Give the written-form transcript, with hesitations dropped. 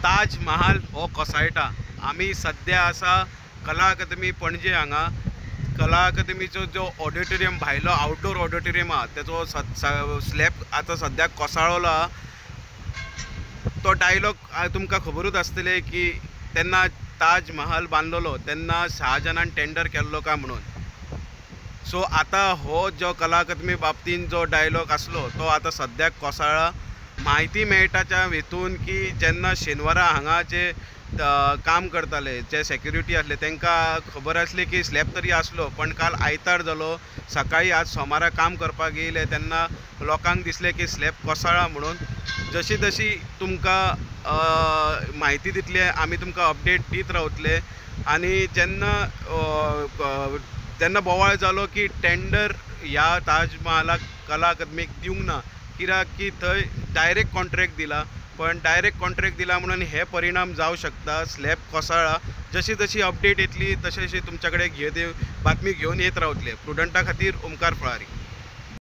ताज महाल हो कोसळटा। आमी सध्या आसा कला अकादमी पणजे हांगा। कला अकादमीचो जो ऑडिटोरियम भायलो आउटडोर ऑडिटोरियम आहा तेचो स्लॅब आतां सद्याक कोसळ्ळो आहा। तो डायलॉग तुमकां खबरूच आसतले की तेन्ना ताज महाल बांदलोलो तेन्ना शहाजहानान टेंडर केल्लो काय म्हणून। सो आता हो जो कला अकादमी बाबतीन जो डायलॉग आसलो तो आता सद्याक कोसळ्ळा। माहिती मेळटाच्या हेतून की जेन्ना शेनवारा हांगा जे काम करताले जे सेक्युरिटी आसले तांकां खबर आसली की स्लॅब तरी आसलो, पण काल आयतार जालो, सकाळी आज सोमारा काम करपाक येयले तेन्ना लोकांक दिसले की स्लॅब कोसळ्ळा म्हणून। जशी जशी तुमकां माहिती दितले आमी तुमकां अपडेट दीत रावतले। आनी जेन्ना बोवाळ जालो की टेंडर ह्या ताज महालाक कला अकादमीक दिवंक ना, कित्याक की थंय डायरेक्ट कॉन्ट्रॅक्ट दिला, पण डायरेक्ट कॉन्ट्रॅक्ट दिला म्हणून हे परिणाम जावं शकता, स्लॅब कोसळ्ळा। जशी जशी अपडेट येतली तशी तुमच्या कडेन बातमी घेवन येत रावतले। प्रुडंटा खातीर ओमकार फळारी।